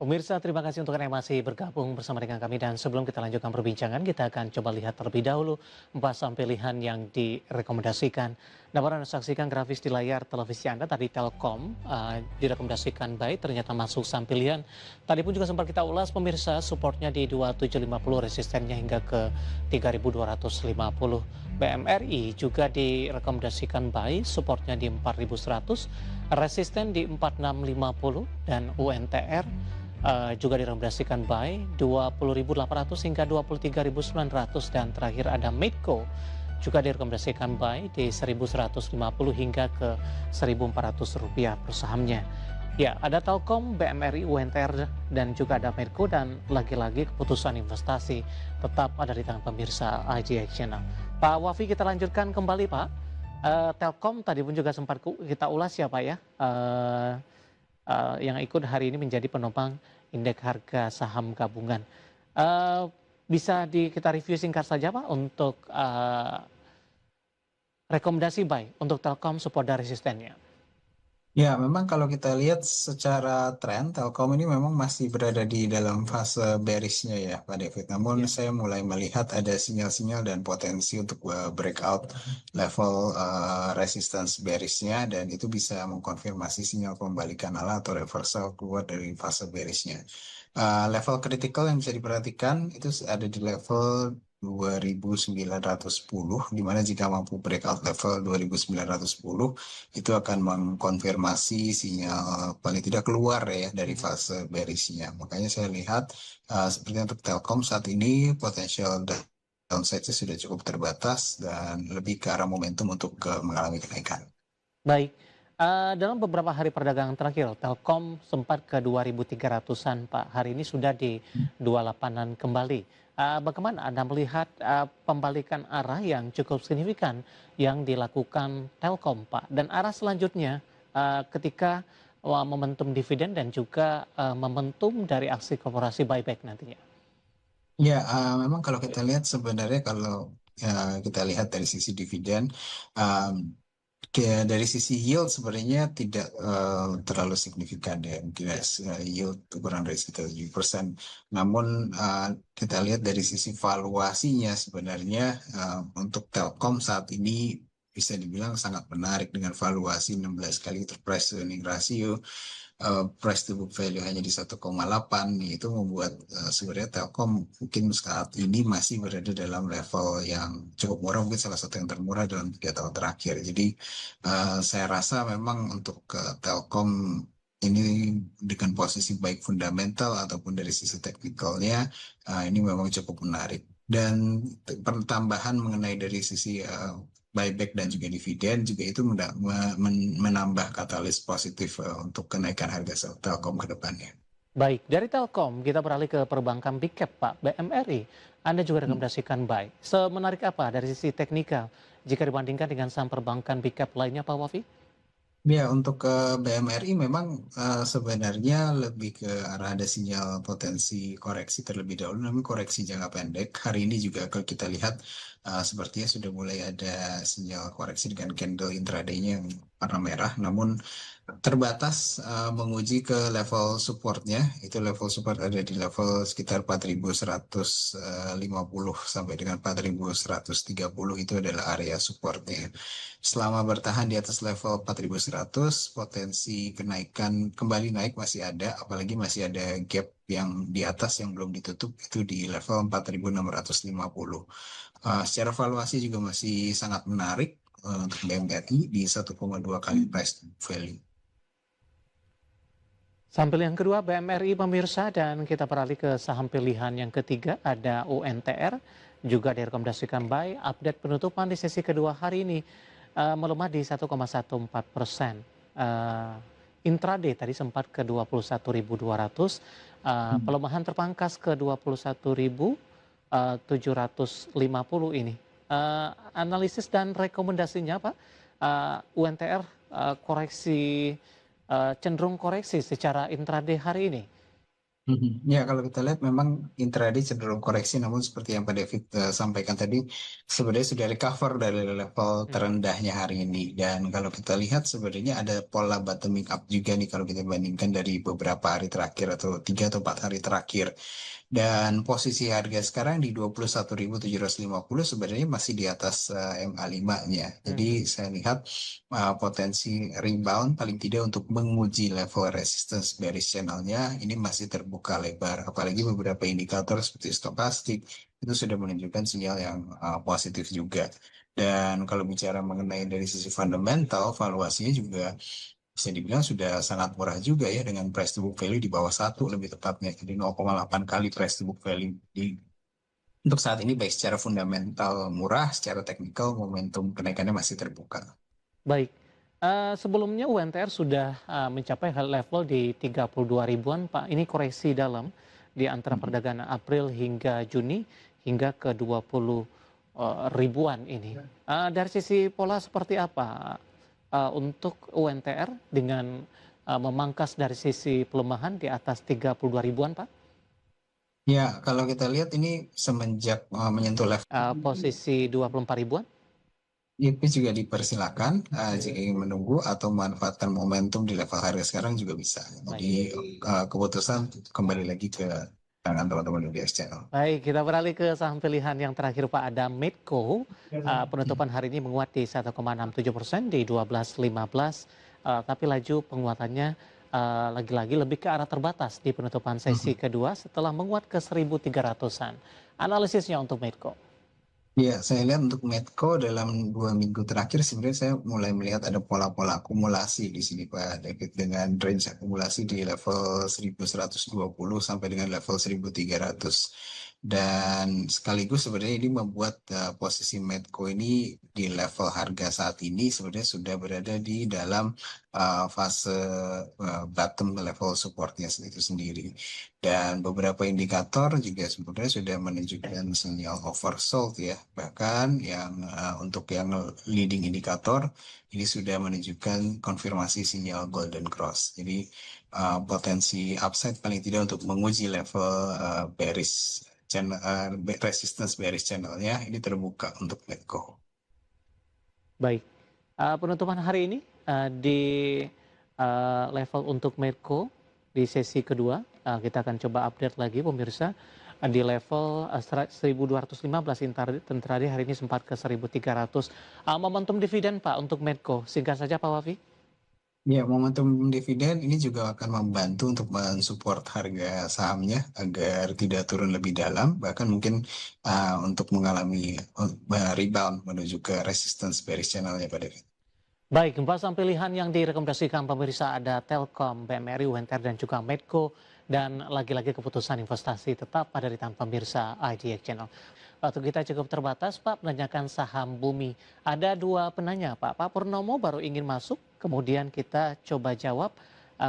Pemirsa, terima kasih untuk Anda yang masih bergabung bersama dengan kami. Dan sebelum kita lanjutkan perbincangan, kita akan coba lihat terlebih dahulu 4 saham pilihan yang direkomendasikan. Dapat Anda saksikan grafis di layar televisi Anda, tadi Telkom direkomendasikan baik, ternyata masuk saham pilihan. Tadi pun juga sempat kita ulas pemirsa, supportnya di 2750, resistennya hingga ke 3250. BMRI juga direkomendasikan baik, supportnya di 4100, resisten di 4650, dan UNTR juga direkomendasikan buy 20.800 hingga 23.900, dan terakhir ada Medco juga direkomendasikan buy di 1.150 hingga ke 1.400 rupiah per sahamnya. Ya, ada Telkom, BMRI, UNTR, dan juga ada Medco, dan lagi-lagi keputusan investasi tetap ada di tangan pemirsa IGX Channel. Pak Wafi, kita lanjutkan kembali Pak. Telkom tadi pun juga sempat kita ulas ya Pak ya. Yang ikut hari ini menjadi penopang indeks harga saham gabungan. Eh, Bisa kita review singkat saja Pak untuk rekomendasi buy untuk Telkom, support dan resistennya. Ya, memang kalau kita lihat secara tren, Telkom ini memang masih berada di dalam fase bearishnya ya, Pak David. Namun Ya. saya mulai melihat ada sinyal-sinyal dan potensi untuk breakout level resistance bearishnya, dan itu bisa mengkonfirmasi sinyal pembalikan arah atau reversal keluar dari fase bearishnya. Level kritikal yang bisa diperhatikan itu ada di level 2910, di mana jika mampu breakout level 2910 itu akan mengkonfirmasi sinyal paling tidak keluar ya dari fase bearishnya. Makanya saya lihat seperti untuk Telkom saat ini potensial downside-nya sudah cukup terbatas dan lebih ke arah momentum untuk mengalami kenaikan. Baik, dalam beberapa hari perdagangan terakhir, Telkom sempat ke 2.300-an Pak. Hari ini sudah di 28-an kembali. Bagaimana Anda melihat pembalikan arah yang cukup signifikan yang dilakukan Telkom Pak? Dan arah selanjutnya ketika momentum dividen dan juga momentum dari aksi korporasi buyback nantinya. Ya, memang kalau kita lihat sebenarnya kalau kita lihat dari sisi dividen, um, dari sisi yield sebenarnya tidak terlalu signifikan ya, mungkin yield kurang dari sekitar 7%. Namun kita lihat dari sisi valuasinya sebenarnya untuk Telkom saat ini bisa dibilang sangat menarik dengan valuasi 16 kali price to earning ratio, price to book value hanya di 1,8, itu membuat sebenarnya Telkom mungkin saat ini masih berada dalam level yang cukup murah, mungkin salah satu yang termurah dalam 3 tahun terakhir. Jadi saya rasa memang untuk Telkom ini dengan posisi baik fundamental ataupun dari sisi teknikalnya ini memang cukup menarik. Dan pertambahan mengenai dari sisi buyback dan juga dividen juga itu menambah katalis positif untuk kenaikan harga saham Telkom ke depannya. Baik, dari Telkom kita beralih ke perbankan Big Cap Pak, BMRI. Anda juga rekomendasikan buy. Semenarik apa dari sisi teknikal jika dibandingkan dengan saham perbankan Big Cap lainnya Pak Wafi? Ya, untuk ke BMRI memang sebenarnya lebih ke arah ada sinyal potensi koreksi terlebih dahulu, namun koreksi jangka pendek. Hari ini juga kalau kita lihat sepertinya sudah mulai ada sinyal koreksi dengan candle intraday-nya yang warna merah, namun terbatas menguji ke level supportnya. Itu level support ada di level sekitar 4.150 sampai dengan 4.130, itu adalah area supportnya. Selama bertahan di atas level 4.100, potensi kenaikan kembali naik masih ada, apalagi masih ada gap yang di atas yang belum ditutup, itu di level 4.650. Secara valuasi juga masih sangat menarik untuk BMRI di 1,2 kali price to value. Saham pilihan kedua BMRI pemirsa, dan kita beralih ke saham pilihan yang ketiga ada UNTR, juga direkomendasikan buy. Update penutupan di sesi kedua hari ini melemah di 1,14%. Intraday tadi sempat ke 21.200, pelemahan terpangkas ke 21.750 ini. Analisis dan rekomendasinya Pak, UNTR koreksi cenderung koreksi secara intraday hari ini. Mhm. Ya, kalau kita lihat memang intraday cenderung koreksi, namun seperti yang Pak David sampaikan tadi, sebenarnya sudah recover dari level Mhm, terendahnya hari ini. Dan kalau kita lihat sebenarnya ada pola bottoming up juga nih kalau kita bandingkan dari beberapa hari terakhir atau 3 atau 4 hari terakhir. Dan posisi harga sekarang di 21.750 sebenarnya masih di atas MA5-nya. mhm, Jadi saya lihat potensi rebound paling tidak untuk menguji level resistance bearish channel-nya ini masih terbuka lebar. Apalagi beberapa indikator seperti stokastik itu sudah menunjukkan sinyal yang positif juga. Dan kalau bicara mengenai dari sisi fundamental, valuasinya juga bisa dibilang sudah sangat murah juga ya dengan price to book value di bawah satu lebih tepatnya. Jadi 0,8 kali price to book value untuk saat ini baik secara fundamental murah, secara teknikal momentum kenaikannya masih terbuka. baik. Sebelumnya UNTR sudah mencapai level di 32 ribuan, Pak. Ini koreksi dalam di antara Mhm. perdagangan April hingga Juni hingga ke 20 ribuan ini. Dari sisi pola seperti apa untuk UNTR dengan memangkas dari sisi pelemahan di atas 32 ribuan, Pak? Ya, kalau kita lihat ini semenjak menyentuh level Posisi 24 ribuan? itu juga dipersilakan jika ingin menunggu atau memanfaatkan momentum di level harga sekarang juga bisa. Jadi Baik. keputusan kembali lagi ke tangan teman-teman di UBS Channel. Baik, kita beralih ke saham pilihan yang terakhir Pak, ada Medco. Penutupan hari ini menguat di 1,67% di 12.15, tapi laju penguatannya lagi-lagi lebih ke arah terbatas di penutupan sesi Mhm. kedua setelah menguat ke 1.300-an. Analisisnya untuk Medco. Ya, saya lihat untuk Medco dalam 2 minggu terakhir sebenarnya saya mulai melihat ada pola-pola akumulasi di sini Pak David dengan range akumulasi di level 1120 sampai dengan level 1300. Dan sekaligus sebenarnya ini membuat posisi Medco ini di level harga saat ini sebenarnya sudah berada di dalam fase bottom level supportnya itu sendiri. Dan beberapa indikator juga sebenarnya sudah menunjukkan sinyal oversold ya. Bahkan yang untuk yang leading indikator ini sudah menunjukkan konfirmasi sinyal golden cross. Jadi potensi upside paling tidak untuk menguji level bearish channel resistance bearish channelnya ini terbuka untuk Medco. Baik, penutupan hari ini di level untuk Medco di sesi kedua, kita akan coba update lagi pemirsa di level 1215 tadi hari ini sempat ke 1300. Momentum dividen Pak untuk Medco, singkat saja Pak Wafi. Ya, momentum dividen ini juga akan membantu untuk mensupport harga sahamnya agar tidak turun lebih dalam, bahkan mungkin untuk mengalami rebound menuju ke resistance bearish channelnya Pak David. Baik, saham pilihan yang direkomendasikan pemirsa ada Telkom, BMRI, UNTR, dan juga Medco. Dan lagi-lagi keputusan investasi tetap ada di tangan pemirsa IDX Channel. Waktu kita cukup terbatas, Pak, menanyakan saham Bumi. Ada dua penanya, Pak. Pak Purnomo baru ingin masuk, kemudian kita coba jawab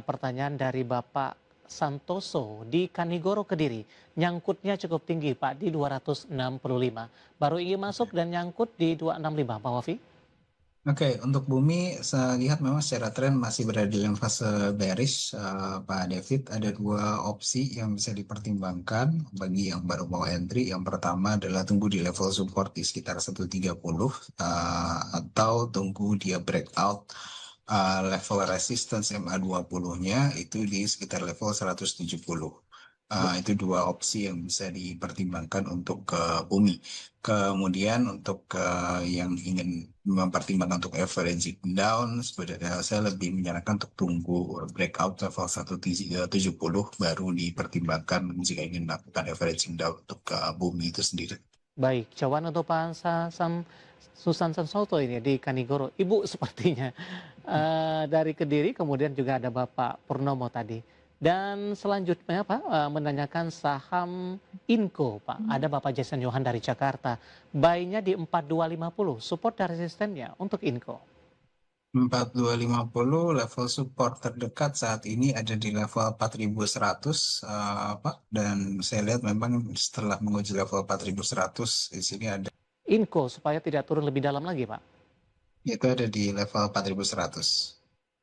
pertanyaan dari Bapak Santoso di Kanigoro, Kediri. Nyangkutnya cukup tinggi, Pak, di 265. Baru ingin masuk dan nyangkut di 265, Pak Wafi. Oke, untuk bumi saya lihat memang secara tren masih berada dalam fase bearish, Pak David. Ada dua opsi yang bisa dipertimbangkan bagi yang baru mau entry. Yang pertama adalah tunggu di level support di sekitar 130 atau tunggu dia breakout level resistance MA20-nya itu di sekitar level 170. Itu dua opsi yang bisa dipertimbangkan untuk ke bumi. Kemudian untuk yang ingin mempertimbangkan untuk averaging down, sebenarnya saya lebih menyarankan untuk tunggu breakout level 170 baru dipertimbangkan jika ingin melakukan averaging down untuk ke bumi itu sendiri. Baik, jawaban untuk Pak Susan Sansoto ini di Kanigoro. Ibu sepertinya dari Kediri, kemudian juga ada Bapak Purnomo tadi. Dan selanjutnya Pak menanyakan saham Inco Pak. Ada Bapak Jason Johan dari Jakarta. Buy-nya di 4250, support dan resistennya untuk Inco. 4250 level support terdekat saat ini ada di level 4100 Pak, dan saya lihat memang setelah menguji level 4100 di sini ada Inco supaya tidak turun lebih dalam lagi Pak. itu ada di level 4100.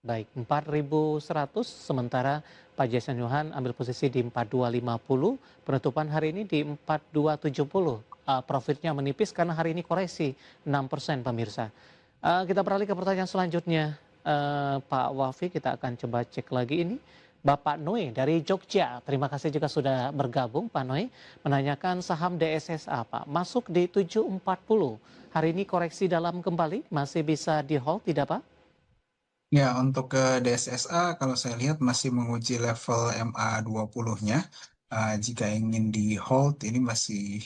Baik, 4.100, sementara Pak Jason Johan ambil posisi di 4250, penutupan hari ini di 4270. Profitnya menipis karena hari ini koreksi 6% pemirsa. Kita beralih ke pertanyaan selanjutnya. Pak Wafi, kita akan coba cek lagi ini. Bapak Noe dari Jogja, terima kasih juga sudah bergabung Pak Noe, menanyakan saham DSSA Pak, masuk di 740. Hari ini koreksi dalam kembali, masih bisa di hold tidak Pak? Ya, untuk ke DSSA kalau saya lihat masih menguji level MA20-nya. Jika ingin di hold ini masih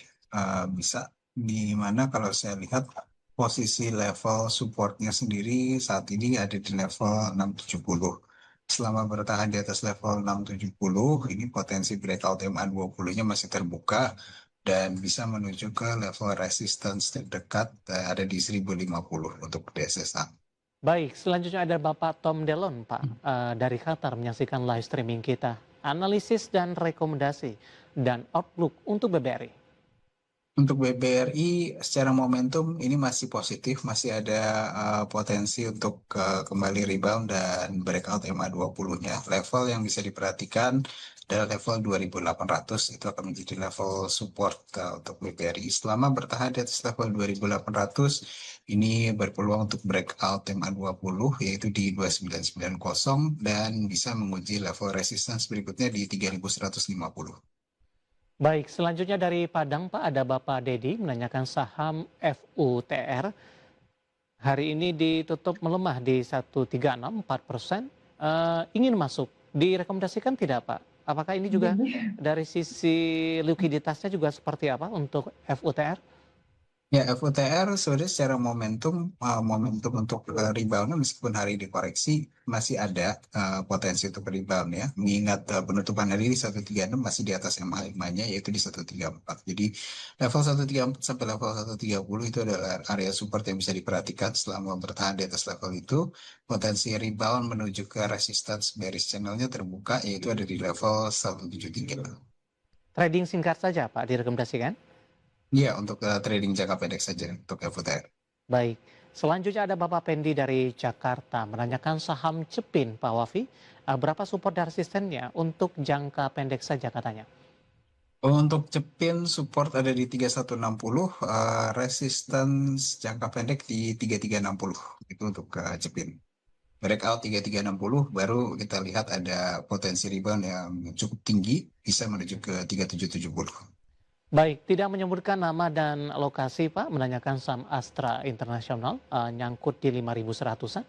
bisa, di mana kalau saya lihat posisi level supportnya sendiri saat ini ada di level 670. Selama bertahan di atas level 670, ini potensi breakout MA20-nya masih terbuka dan bisa menuju ke level resistance terdekat, ada di 1050 untuk DSSA. Baik, selanjutnya ada Bapak Tom Delon, Pak, dari Qatar menyaksikan live streaming kita. Analisis dan rekomendasi dan outlook untuk BBRI. Untuk BBRI secara momentum ini masih positif, masih ada potensi untuk kembali rebound dan breakout MA20-nya. Level yang bisa diperhatikan adalah level 2800, itu akan menjadi level support untuk BBRI. Selama bertahan di atas level 2800, ini berpeluang untuk breakout MA20 yaitu di 2990 dan bisa menguji level resistance berikutnya di 3150. Baik, selanjutnya dari Padang, Pak, ada Bapak Dedi menanyakan saham FUTR. Hari ini ditutup melemah di 1,364%. Ingin masuk, direkomendasikan tidak Pak? Apakah ini juga dari sisi likuiditasnya juga seperti apa untuk FUTR? Ya, FUTR sebenarnya secara momentum untuk rebound meskipun hari dikoreksi masih ada potensi untuk rebound ya. Mengingat penutupan hari di 136 masih di atas MA5-nya yaitu di 134. Jadi level 134 sampai level 130 itu adalah area support yang bisa diperhatikan selama bertahan di atas level itu. Potensi rebound menuju ke resistance bearish channel-nya terbuka yaitu ada di level 173. Trading singkat saja Pak direkomendasikan? Iya, untuk trading jangka pendek saja untuk FUTR. Baik, selanjutnya ada Bapak Pendi dari Jakarta menanyakan saham Cepin, Pak Wafi. Berapa support dan resistennya untuk jangka pendek saja katanya? Untuk Cepin support ada di 3160, resistance jangka pendek di 3360. Itu untuk Cepin. Breakout 3360 baru kita lihat ada potensi rebound yang cukup tinggi bisa menuju ke 3770. Baik, tidak menyebutkan nama dan lokasi Pak, menanyakan saham Astra Internasional, nyangkut di 5.100-an.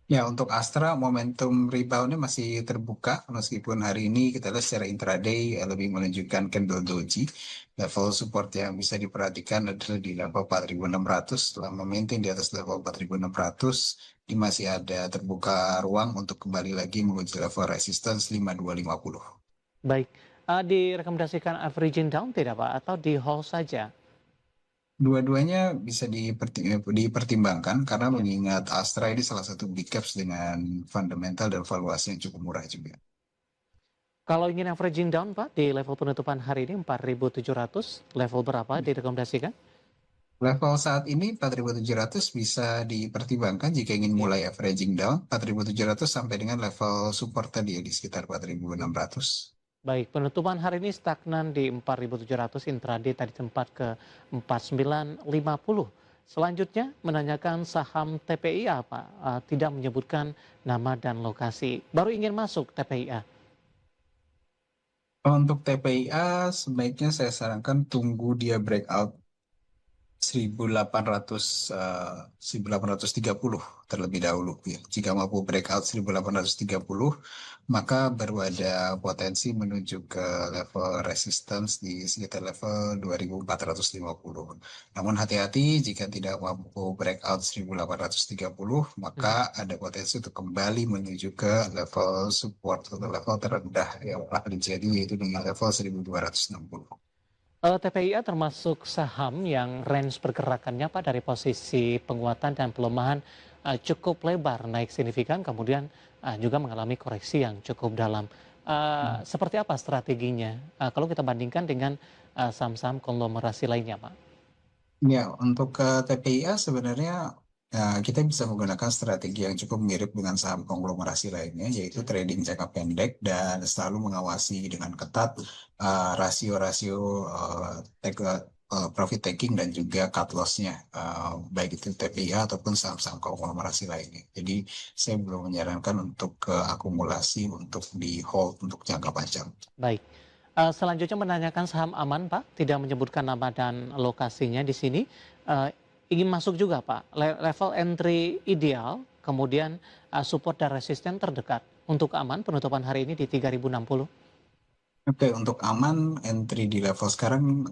Ya, untuk Astra momentum reboundnya masih terbuka meskipun hari ini kita lihat secara intraday lebih menunjukkan candle doji. Level support yang bisa diperhatikan adalah di level 4.600. Setelah memaintain di atas level 4.600, ini masih ada terbuka ruang untuk kembali lagi menguji level resistance 5250. Baik, direkomendasikan averaging down tidak Pak, atau di hold saja? Dua-duanya bisa dipertimbangkan karena Ya. mengingat Astra ini salah satu big caps dengan fundamental dan valuasi yang cukup murah juga. Kalau ingin averaging down Pak, di level penutupan hari ini 4.700, level berapa direkomendasikan? Level saat ini 4.700 bisa dipertimbangkan jika ingin Ya. mulai averaging down 4.700 sampai dengan level support tadi ya di sekitar 4.600. Baik, penutupan hari ini stagnan di 4.700, intraday tadi sempat ke 4950. Selanjutnya menanyakan saham TPIA Pak, tidak menyebutkan nama dan lokasi. Baru ingin masuk TPIA. Untuk TPIA sebaiknya saya sarankan tunggu dia breakout 1800, 1830 terlebih dahulu ya. Jika mampu breakout 1830, maka baru ada potensi menuju ke level resistance di sekitar level 2450. Namun hati-hati jika tidak mampu breakout 1830, maka ada potensi untuk kembali menuju ke level support atau level terendah yang pernah terjadi yaitu di level 1260. TPIA termasuk saham yang range pergerakannya Pak dari posisi penguatan dan pelemahan cukup lebar, naik signifikan, kemudian juga mengalami koreksi yang cukup dalam. Seperti apa strateginya kalau kita bandingkan dengan saham-saham konglomerasi lainnya Pak? Ya, untuk ke TPIA sebenarnya kita bisa menggunakan strategi yang cukup mirip dengan saham konglomerasi lainnya, yaitu trading jangka pendek dan selalu mengawasi dengan ketat rasio-rasio profit taking dan juga cut loss-nya, baik itu TPIA ataupun saham-saham konglomerasi lainnya. Jadi saya belum menyarankan untuk akumulasi untuk di hold untuk jangka panjang. Baik. Selanjutnya menanyakan saham aman, Pak, tidak menyebutkan nama dan lokasinya di sini. Eh, Ingin masuk juga, Pak, level entry ideal, kemudian support dan resisten terdekat. Untuk aman, penutupan hari ini di 3060. Oke, untuk aman, entry di level sekarang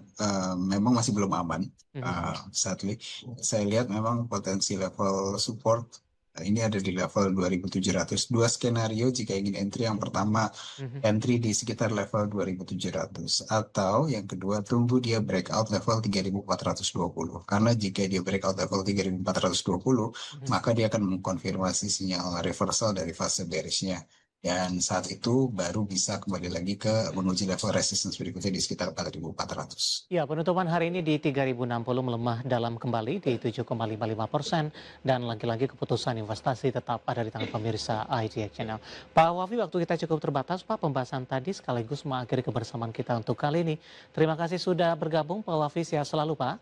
memang masih belum aman. Mhm, Sadly, saya lihat memang potensi level support ini ada di level 2700. Dua skenario jika ingin entry. Yang pertama, mhm. entry di sekitar level 2700. Atau yang kedua, tunggu dia breakout level 3420. Karena jika dia breakout level 3420, Mhm. maka dia akan mengkonfirmasi sinyal reversal dari fase bearishnya. Dan saat itu baru bisa kembali lagi ke menguji level resistance berikutnya di sekitar 4400. Ya, penutupan hari ini di 3060 melemah dalam kembali di 7,55% dan lagi-lagi keputusan investasi tetap ada di tangan pemirsa IGX Channel. Pak Wafi, waktu kita cukup terbatas, Pak. Pembahasan tadi sekaligus mengakhiri kebersamaan kita untuk kali ini. Terima kasih sudah bergabung, Pak Wafi. Sehat selalu, Pak.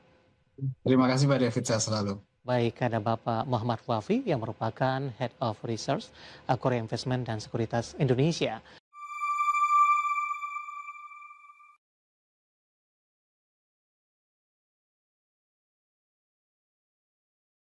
Terima kasih Pak David, saya selalu. Baik, ada Bapak Muhammad Wafi yang merupakan Head of Research Korea Investment dan Sekuritas Indonesia.